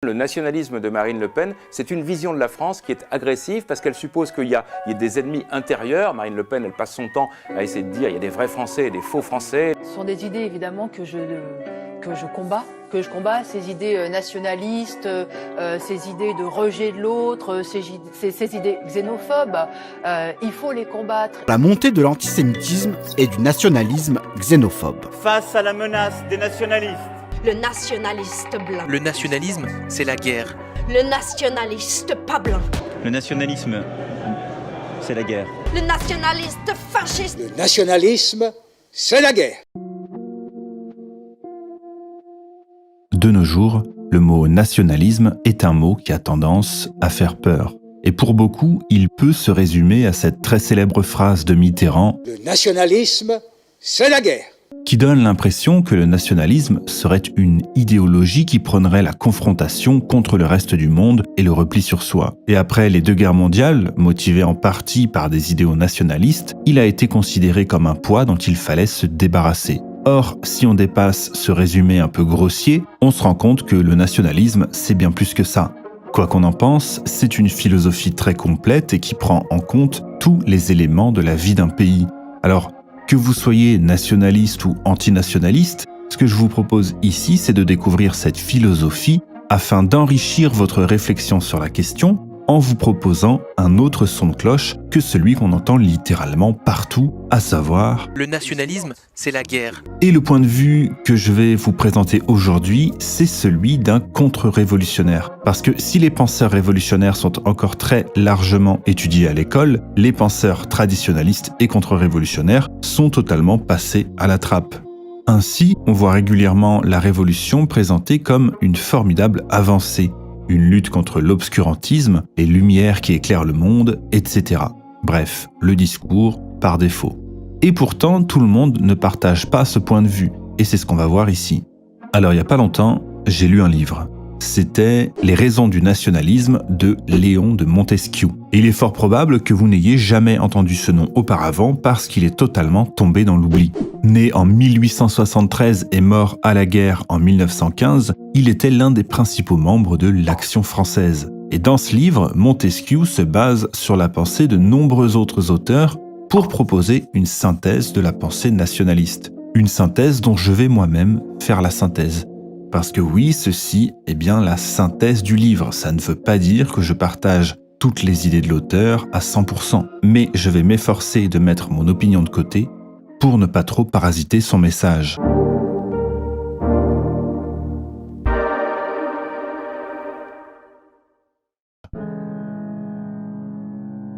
Le nationalisme de Marine Le Pen, c'est une vision de la France qui est agressive parce qu'elle suppose qu'il y a des ennemis intérieurs. Marine Le Pen, elle passe son temps à essayer de dire il y a des vrais Français et des faux Français. Ce sont des idées évidemment que je combats, ces idées nationalistes, ces idées de rejet de l'autre, ces idées xénophobes. Il faut les combattre. La montée de l'antisémitisme et du nationalisme xénophobe. Face à la menace des nationalistes. Le nationaliste blanc. Le nationalisme, c'est la guerre. Le nationaliste pas blanc. Le nationalisme, c'est la guerre. Le nationaliste fasciste. Le nationalisme, c'est la guerre. De nos jours, le mot nationalisme est un mot qui a tendance à faire peur. Et pour beaucoup, il peut se résumer à cette très célèbre phrase de Mitterrand « Le nationalisme, c'est la guerre ». Qui donne l'impression que le nationalisme serait une idéologie qui prônerait la confrontation contre le reste du monde et le repli sur soi. Et après les deux guerres mondiales, motivées en partie par des idéaux nationalistes, il a été considéré comme un poids dont il fallait se débarrasser. Or, si on dépasse ce résumé un peu grossier, on se rend compte que le nationalisme, c'est bien plus que ça. Quoi qu'on en pense, c'est une philosophie très complète et qui prend en compte tous les éléments de la vie d'un pays. Alors, que vous soyez nationaliste ou antinationaliste, ce que je vous propose ici, c'est de découvrir cette philosophie afin d'enrichir votre réflexion sur la question en vous proposant un autre son de cloche que celui qu'on entend littéralement partout, à savoir le nationalisme, c'est la guerre. Et le point de vue que je vais vous présenter aujourd'hui, c'est celui d'un contre-révolutionnaire. Parce que si les penseurs révolutionnaires sont encore très largement étudiés à l'école, les penseurs traditionalistes et contre-révolutionnaires sont totalement passés à la trappe. Ainsi, on voit régulièrement la révolution présentée comme une formidable avancée, une lutte contre l'obscurantisme, les lumières qui éclairent le monde, etc. Bref, le discours par défaut. Et pourtant, tout le monde ne partage pas ce point de vue, et c'est ce qu'on va voir ici. Alors, il n'y a pas longtemps, j'ai lu un livre. C'était « Les raisons du nationalisme » de Léon de Montesquieu. Et il est fort probable que vous n'ayez jamais entendu ce nom auparavant parce qu'il est totalement tombé dans l'oubli. Né en 1873 et mort à la guerre en 1915, il était l'un des principaux membres de l'Action française. Et dans ce livre, Montesquieu se base sur la pensée de nombreux autres auteurs pour proposer une synthèse de la pensée nationaliste. Une synthèse dont je vais moi-même faire la synthèse. Parce que oui, ceci est bien la synthèse du livre. Ça ne veut pas dire que je partage toutes les idées de l'auteur à 100%. Mais je vais m'efforcer de mettre mon opinion de côté pour ne pas trop parasiter son message.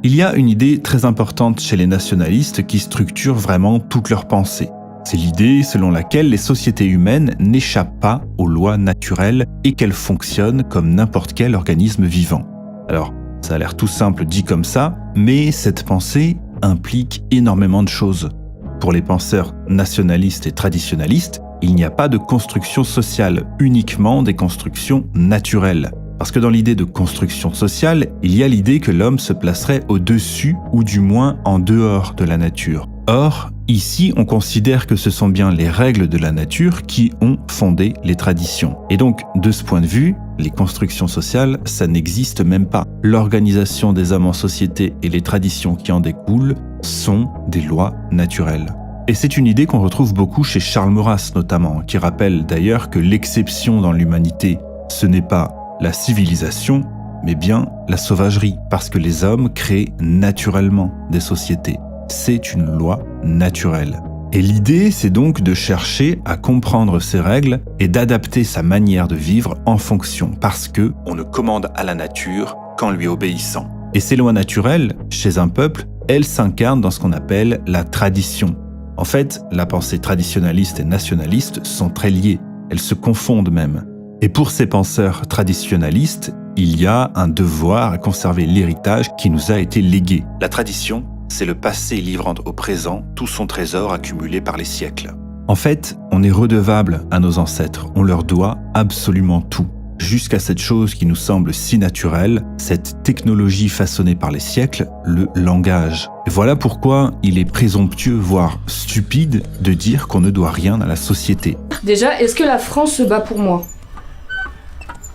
Il y a une idée très importante chez les nationalistes qui structure vraiment toute leur pensée. C'est l'idée selon laquelle les sociétés humaines n'échappent pas aux lois naturelles et qu'elles fonctionnent comme n'importe quel organisme vivant. Alors, ça a l'air tout simple dit comme ça, mais cette pensée implique énormément de choses. Pour les penseurs nationalistes et traditionalistes, il n'y a pas de construction sociale, uniquement des constructions naturelles. Parce que dans l'idée de construction sociale, il y a l'idée que l'homme se placerait au-dessus ou du moins en dehors de la nature. Or, ici, on considère que ce sont bien les règles de la nature qui ont fondé les traditions. Et donc, de ce point de vue, les constructions sociales, ça n'existe même pas. L'organisation des hommes en société et les traditions qui en découlent sont des lois naturelles. Et c'est une idée qu'on retrouve beaucoup chez Charles Maurras notamment, qui rappelle d'ailleurs que l'exception dans l'humanité, ce n'est pas la civilisation, mais bien la sauvagerie, parce que les hommes créent naturellement des sociétés. C'est une loi naturelle. Et l'idée, c'est donc de chercher à comprendre ces règles et d'adapter sa manière de vivre en fonction, parce que on ne commande à la nature qu'en lui obéissant. Et ces lois naturelles, chez un peuple, elles s'incarnent dans ce qu'on appelle la tradition. En fait, la pensée traditionnaliste et nationaliste sont très liées, elles se confondent même. Et pour ces penseurs traditionnalistes, il y a un devoir à conserver l'héritage qui nous a été légué. La tradition, c'est le passé livrant au présent tout son trésor accumulé par les siècles. En fait, on est redevable à nos ancêtres, on leur doit absolument tout, jusqu'à cette chose qui nous semble si naturelle, cette technologie façonnée par les siècles, le langage. Et voilà pourquoi il est présomptueux, voire stupide, de dire qu'on ne doit rien à la société. Déjà, est-ce que la France se bat pour moi ?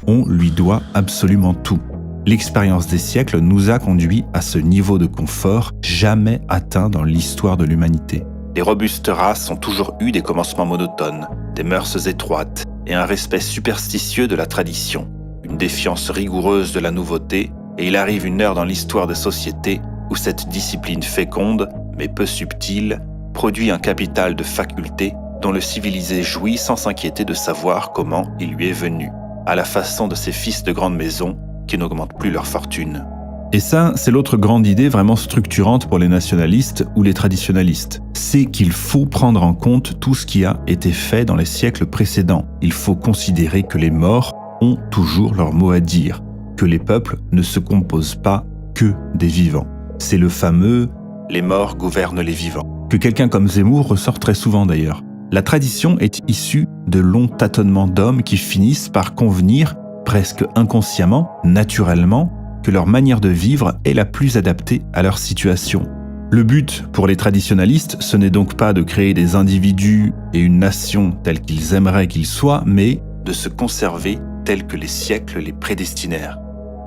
on lui doit absolument tout. L'expérience des siècles nous a conduit à ce niveau de confort jamais atteint dans l'histoire de l'humanité. Les robustes races ont toujours eu des commencements monotones, des mœurs étroites et un respect superstitieux de la tradition, une défiance rigoureuse de la nouveauté, et il arrive une heure dans l'histoire des sociétés où cette discipline féconde, mais peu subtile, produit un capital de facultés dont le civilisé jouit sans s'inquiéter de savoir comment il lui est venu, à la façon de ces fils de grande maison qui n'augmentent plus leur fortune. Et ça, c'est l'autre grande idée vraiment structurante pour les nationalistes ou les traditionalistes. C'est qu'il faut prendre en compte tout ce qui a été fait dans les siècles précédents. Il faut considérer que les morts ont toujours leur mot à dire, que les peuples ne se composent pas que des vivants. C'est le fameux « les morts gouvernent les vivants », que quelqu'un comme Zemmour ressort très souvent d'ailleurs. La tradition est issue de longs tâtonnements d'hommes qui finissent par convenir, presque inconsciemment, naturellement, que leur manière de vivre est la plus adaptée à leur situation. Le but pour les traditionalistes, ce n'est donc pas de créer des individus et une nation tels qu'ils aimeraient qu'ils soient, mais de se conserver tels que les siècles les prédestinèrent.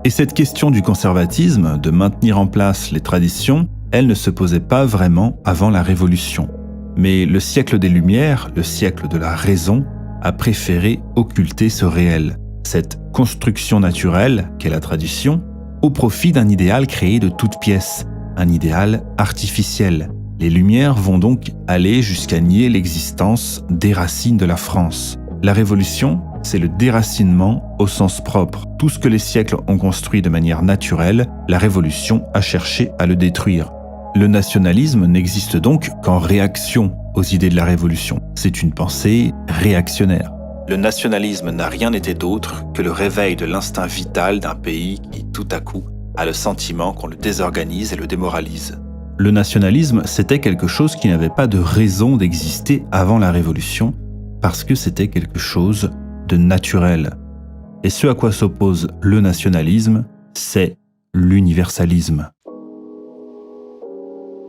Et cette question du conservatisme, de maintenir en place les traditions, elle ne se posait pas vraiment avant la Révolution. Mais le siècle des Lumières, le siècle de la raison, a préféré occulter ce réel, cette construction naturelle qu'est la tradition, au profit d'un idéal créé de toutes pièces, un idéal artificiel. Les Lumières vont donc aller jusqu'à nier l'existence des racines de la France. La Révolution, c'est le déracinement au sens propre. Tout ce que les siècles ont construit de manière naturelle, la Révolution a cherché à le détruire. Le nationalisme n'existe donc qu'en réaction aux idées de la Révolution. C'est une pensée réactionnaire. Le nationalisme n'a rien été d'autre que le réveil de l'instinct vital d'un pays qui, tout à coup, a le sentiment qu'on le désorganise et le démoralise. Le nationalisme, c'était quelque chose qui n'avait pas de raison d'exister avant la Révolution, parce que c'était quelque chose de naturel. Et ce à quoi s'oppose le nationalisme, c'est l'universalisme.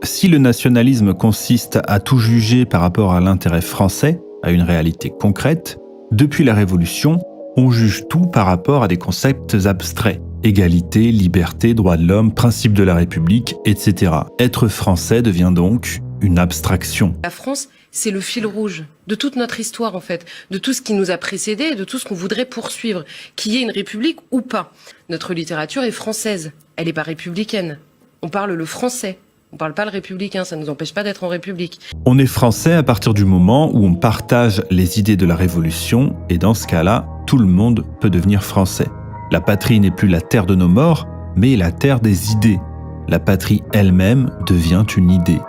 Si le nationalisme consiste à tout juger par rapport à l'intérêt français, à une réalité concrète, depuis la Révolution, on juge tout par rapport à des concepts abstraits. Égalité, liberté, droits de l'homme, principe de la République, etc. Être français devient donc une abstraction. La France, c'est le fil rouge de toute notre histoire, en fait, de tout ce qui nous a précédés, de tout ce qu'on voudrait poursuivre, qu'il y ait une république ou pas. Notre littérature est française, elle n'est pas républicaine. On parle le français. On ne parle pas le républicain, ça ne nous empêche pas d'être en république. On est français à partir du moment où on partage les idées de la Révolution, et dans ce cas-là, tout le monde peut devenir français. La patrie n'est plus la terre de nos morts, mais la terre des idées. La patrie elle-même devient une idée,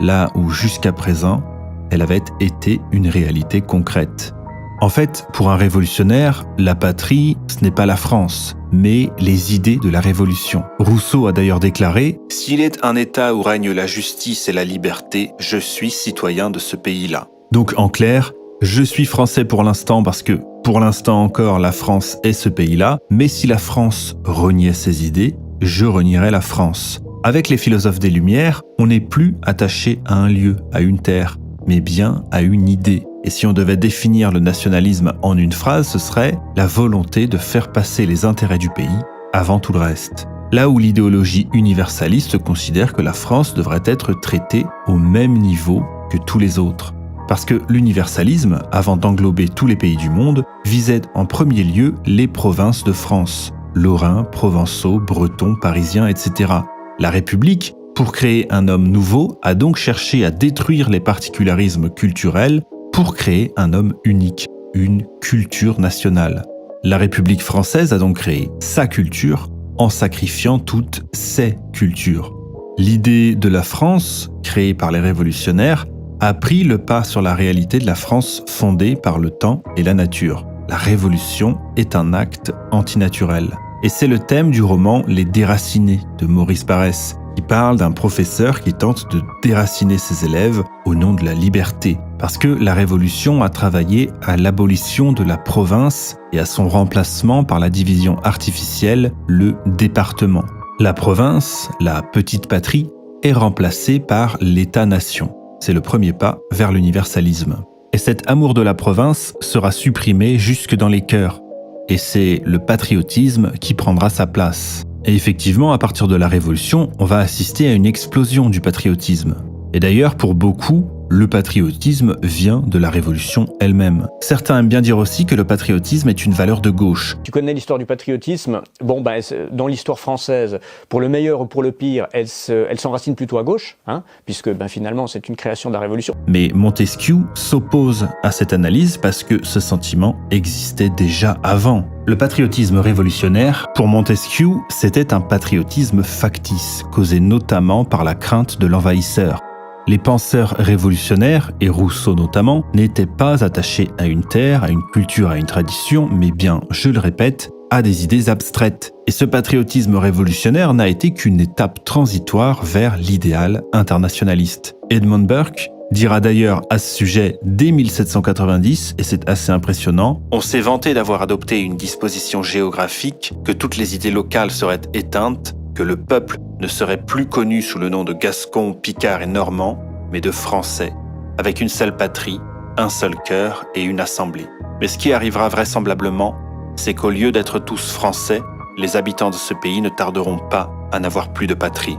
là où jusqu'à présent, elle avait été une réalité concrète. En fait, pour un révolutionnaire, la patrie, ce n'est pas la France, mais les idées de la Révolution. Rousseau a d'ailleurs déclaré « S'il est un État où règne la justice et la liberté, je suis citoyen de ce pays-là ». Donc en clair, je suis français pour l'instant parce que, pour l'instant encore, la France est ce pays-là, mais si la France reniait ses idées, je renierais la France. Avec les philosophes des Lumières, on n'est plus attaché à un lieu, à une terre, mais bien à une idée. Et si on devait définir le nationalisme en une phrase, ce serait la volonté de faire passer les intérêts du pays avant tout le reste. Là où l'idéologie universaliste considère que la France devrait être traitée au même niveau que tous les autres. Parce que l'universalisme, avant d'englober tous les pays du monde, visait en premier lieu les provinces de France, lorrains, provençaux, bretons, parisiens, etc. La République, pour créer un homme nouveau, a donc cherché à détruire les particularismes culturels pour créer un homme unique, une culture nationale. La République française a donc créé sa culture en sacrifiant toutes ses cultures. L'idée de la France, créée par les révolutionnaires, a pris le pas sur la réalité de la France fondée par le temps et la nature. La révolution est un acte antinaturel. Et c'est le thème du roman Les Déracinés de Maurice Barrès, qui parle d'un professeur qui tente de déraciner ses élèves au nom de la liberté. Parce que la Révolution a travaillé à l'abolition de la province et à son remplacement par la division artificielle, le département. La province, la petite patrie, est remplacée par l'État-nation. C'est le premier pas vers l'universalisme. Et cet amour de la province sera supprimé jusque dans les cœurs. et c'est le patriotisme qui prendra sa place. Et effectivement, à partir de la Révolution, on va assister à une explosion du patriotisme. Et d'ailleurs, pour beaucoup, le patriotisme vient de la Révolution elle-même. Certains aiment bien dire aussi que le patriotisme est une valeur de gauche. Tu connais l'histoire du patriotisme. Dans l'histoire française, pour le meilleur ou pour le pire, elle s'enracine plutôt à gauche, puisque finalement c'est une création de la Révolution. Mais Montesquieu s'oppose à cette analyse parce que ce sentiment existait déjà avant. Le patriotisme révolutionnaire, pour Montesquieu, c'était un patriotisme factice, causé notamment par la crainte de l'envahisseur. Les penseurs révolutionnaires, et Rousseau notamment, n'étaient pas attachés à une terre, à une culture, à une tradition, mais bien, je le répète, à des idées abstraites. Et ce patriotisme révolutionnaire n'a été qu'une étape transitoire vers l'idéal internationaliste. Edmund Burke dira d'ailleurs à ce sujet dès 1790, et c'est assez impressionnant, « On s'est vanté d'avoir adopté une disposition géographique, que toutes les idées locales seraient éteintes, que le peuple ne serait plus connu sous le nom de Gascon, Picard et Normand, mais de Français, avec une seule patrie, un seul cœur et une assemblée. Mais ce qui arrivera vraisemblablement, c'est qu'au lieu d'être tous Français, les habitants de ce pays ne tarderont pas à n'avoir plus de patrie. »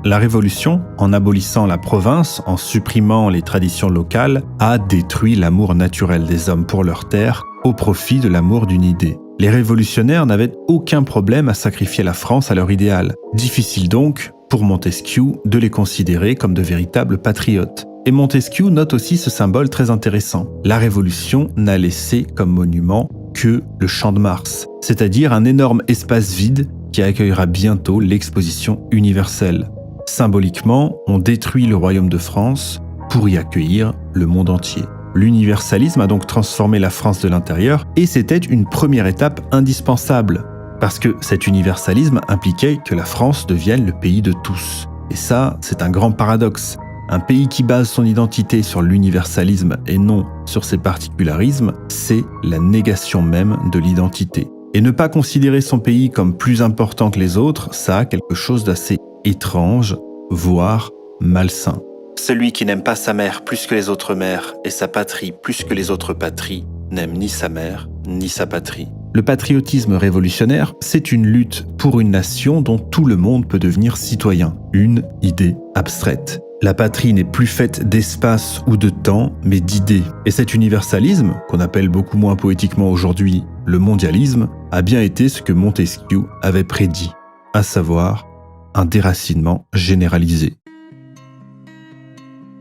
La Révolution, en abolissant la province, en supprimant les traditions locales, a détruit l'amour naturel des hommes pour leur terre au profit de l'amour d'une idée. Les révolutionnaires n'avaient aucun problème à sacrifier la France à leur idéal. Difficile donc, pour Montesquieu, de les considérer comme de véritables patriotes. Et Montesquieu note aussi ce symbole très intéressant. La Révolution n'a laissé comme monument que le Champ de Mars, c'est-à-dire un énorme espace vide qui accueillera bientôt l'exposition universelle. Symboliquement, on détruit le royaume de France pour y accueillir le monde entier. L'universalisme a donc transformé la France de l'intérieur et c'était une première étape indispensable parce que cet universalisme impliquait que la France devienne le pays de tous. Et ça, c'est un grand paradoxe. Un pays qui base son identité sur l'universalisme et non sur ses particularismes, c'est la négation même de l'identité. Et ne pas considérer son pays comme plus important que les autres, ça a quelque chose d'assez étrange, voire malsain. Celui qui n'aime pas sa mère plus que les autres mères et sa patrie plus que les autres patries n'aime ni sa mère ni sa patrie. Le patriotisme révolutionnaire, c'est une lutte pour une nation dont tout le monde peut devenir citoyen, une idée abstraite. La patrie n'est plus faite d'espace ou de temps, mais d'idées. Et cet universalisme, qu'on appelle beaucoup moins poétiquement aujourd'hui le mondialisme, a bien été ce que Montesquieu avait prédit, à savoir un déracinement généralisé.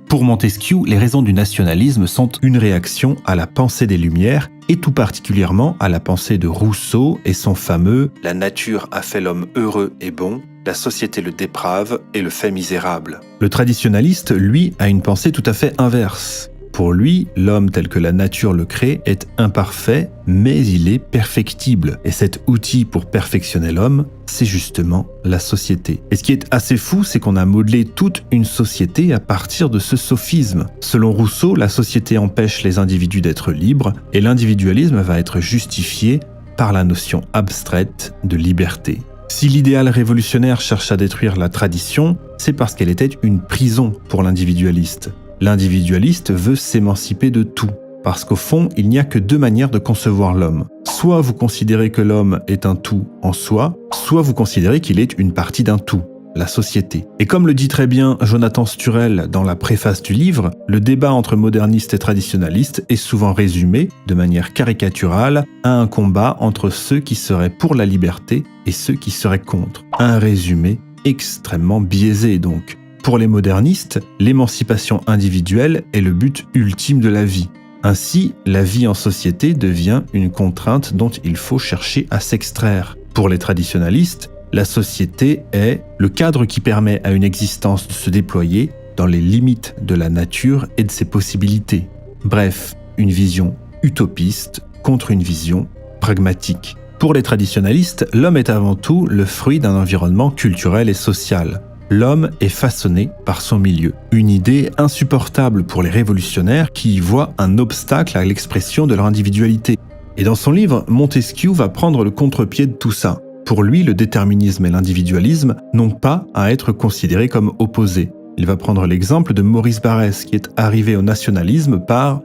Pour Montesquieu, les raisons du nationalisme sont une réaction à la pensée des Lumières et tout particulièrement à la pensée de Rousseau et son fameux « La nature a fait l'homme heureux et bon, la société le déprave et le fait misérable ». Le traditionnaliste, lui, a une pensée tout à fait inverse. Pour lui, l'homme tel que la nature le crée est imparfait, mais il est perfectible. Et cet outil pour perfectionner l'homme, c'est justement la société. Et ce qui est assez fou, c'est qu'on a modelé toute une société à partir de ce sophisme. Selon Rousseau, la société empêche les individus d'être libres, et l'individualisme va être justifié par la notion abstraite de liberté. Si l'idéal révolutionnaire cherche à détruire la tradition, c'est parce qu'elle était une prison pour l'individualiste. L'individualiste veut s'émanciper de tout, parce qu'au fond, il n'y a que deux manières de concevoir l'homme. Soit vous considérez que l'homme est un tout en soi, soit vous considérez qu'il est une partie d'un tout, la société. Et comme le dit très bien Jonathan Sturel dans la préface du livre, le débat entre modernistes et traditionnalistes est souvent résumé, de manière caricaturale, à un combat entre ceux qui seraient pour la liberté et ceux qui seraient contre. Un résumé extrêmement biaisé donc. Pour les modernistes, l'émancipation individuelle est le but ultime de la vie. Ainsi, la vie en société devient une contrainte dont il faut chercher à s'extraire. Pour les traditionnalistes, la société est le cadre qui permet à une existence de se déployer dans les limites de la nature et de ses possibilités. Bref, une vision utopiste contre une vision pragmatique. Pour les traditionnalistes, l'homme est avant tout le fruit d'un environnement culturel et social. L'homme est façonné par son milieu. Une idée insupportable pour les révolutionnaires qui y voient un obstacle à l'expression de leur individualité. Et dans son livre, Montesquieu va prendre le contre-pied de tout ça. Pour lui, le déterminisme et l'individualisme n'ont pas à être considérés comme opposés. Il va prendre l'exemple de Maurice Barrès qui est arrivé au nationalisme par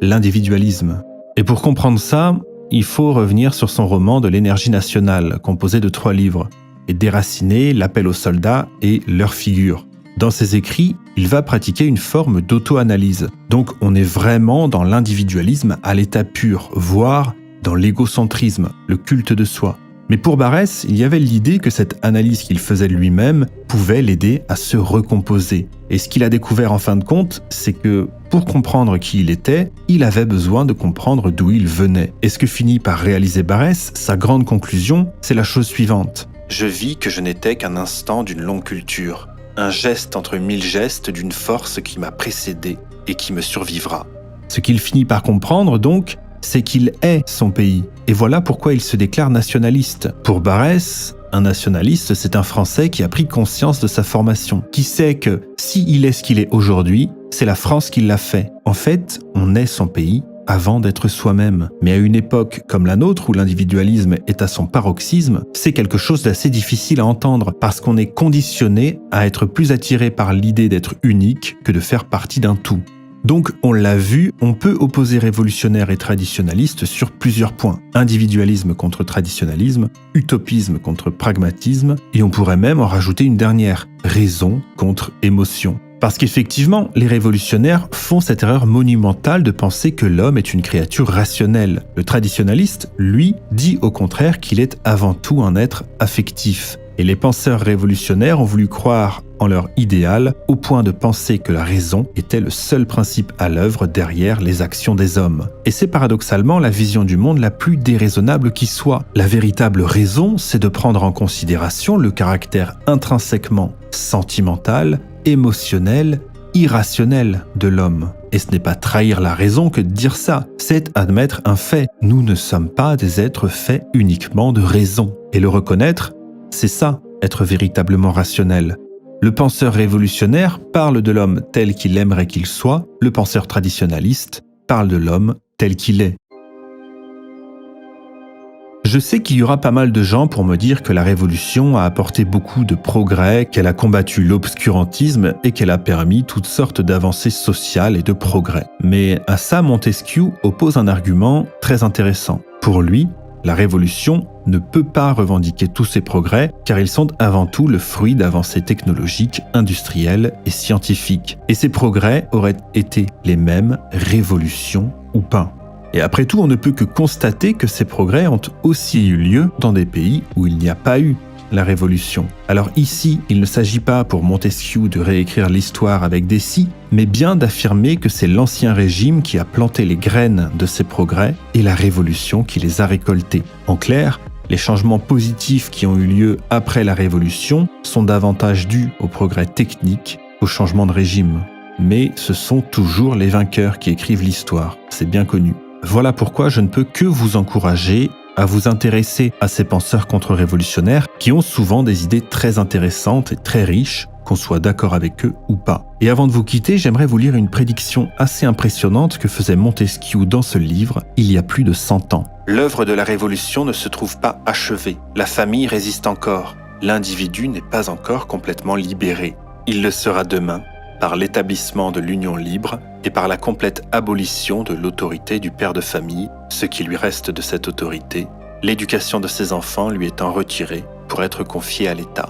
l'individualisme. Et pour comprendre ça, il faut revenir sur son roman de l'énergie nationale, composé de 3 livres, et Déraciné, L'appel aux soldats et Leur figure. Dans ses écrits, il va pratiquer une forme d'auto-analyse. Donc on est vraiment dans l'individualisme à l'état pur, voire dans l'égocentrisme, le culte de soi. Mais pour Barrès, il y avait l'idée que cette analyse qu'il faisait de lui-même pouvait l'aider à se recomposer. Et ce qu'il a découvert en fin de compte, c'est que pour comprendre qui il était, il avait besoin de comprendre d'où il venait. Et ce que finit par réaliser Barrès, sa grande conclusion, c'est la chose suivante. Je vis que je n'étais qu'un instant d'une longue culture, un geste entre 1000 gestes d'une force qui m'a précédé et qui me survivra. Ce qu'il finit par comprendre donc, c'est qu'il est son pays. Et voilà pourquoi il se déclare nationaliste. Pour Barrès, un nationaliste, c'est un Français qui a pris conscience de sa formation, qui sait que s'il est ce qu'il est aujourd'hui, c'est la France qui l'a fait. En fait, on est son pays avant d'être soi-même. Mais à une époque comme la nôtre, où l'individualisme est à son paroxysme, c'est quelque chose d'assez difficile à entendre, parce qu'on est conditionné à être plus attiré par l'idée d'être unique que de faire partie d'un tout. Donc, on l'a vu, on peut opposer révolutionnaire et traditionnaliste sur plusieurs points. Individualisme contre traditionnalisme, utopisme contre pragmatisme, et on pourrait même en rajouter une dernière, raison contre émotion. Parce qu'effectivement, les révolutionnaires font cette erreur monumentale de penser que l'homme est une créature rationnelle. Le traditionnaliste, lui, dit au contraire qu'il est avant tout un être affectif. Et les penseurs révolutionnaires ont voulu croire en leur idéal au point de penser que la raison était le seul principe à l'œuvre derrière les actions des hommes. Et c'est paradoxalement la vision du monde la plus déraisonnable qui soit. La véritable raison, c'est de prendre en considération le caractère intrinsèquement sentimental, émotionnel, irrationnel de l'homme. Et ce n'est pas trahir la raison que de dire ça, c'est admettre un fait. Nous ne sommes pas des êtres faits uniquement de raison. Et le reconnaître, c'est ça, être véritablement rationnel. Le penseur révolutionnaire parle de l'homme tel qu'il aimerait qu'il soit, le penseur traditionnaliste parle de l'homme tel qu'il est. Je sais qu'il y aura pas mal de gens pour me dire que la Révolution a apporté beaucoup de progrès, qu'elle a combattu l'obscurantisme et qu'elle a permis toutes sortes d'avancées sociales et de progrès. Mais à ça, Montesquieu oppose un argument très intéressant. Pour lui, la Révolution ne peut pas revendiquer tous ces progrès car ils sont avant tout le fruit d'avancées technologiques, industrielles et scientifiques. Et ces progrès auraient été les mêmes, révolution ou pas. Et après tout, on ne peut que constater que ces progrès ont aussi eu lieu dans des pays où il n'y a pas eu la Révolution. Alors ici, il ne s'agit pas pour Montesquieu de réécrire l'histoire avec des si, mais bien d'affirmer que c'est l'Ancien Régime qui a planté les graines de ces progrès et la Révolution qui les a récoltés. En clair, les changements positifs qui ont eu lieu après la Révolution sont davantage dus aux progrès techniques qu'au changement de régime. Mais ce sont toujours les vainqueurs qui écrivent l'histoire, c'est bien connu. Voilà pourquoi je ne peux que vous encourager à vous intéresser à ces penseurs contre-révolutionnaires qui ont souvent des idées très intéressantes et très riches, qu'on soit d'accord avec eux ou pas. Et avant de vous quitter, j'aimerais vous lire une prédiction assez impressionnante que faisait Montesquieu dans ce livre il y a plus de 100 ans. L'œuvre de la Révolution ne se trouve pas achevée. La famille résiste encore. L'individu n'est pas encore complètement libéré. Il le sera demain, par l'établissement de l'union libre et par la complète abolition de l'autorité du père de famille, ce qui lui reste de cette autorité, l'éducation de ses enfants lui étant retirée pour être confiée à l'État.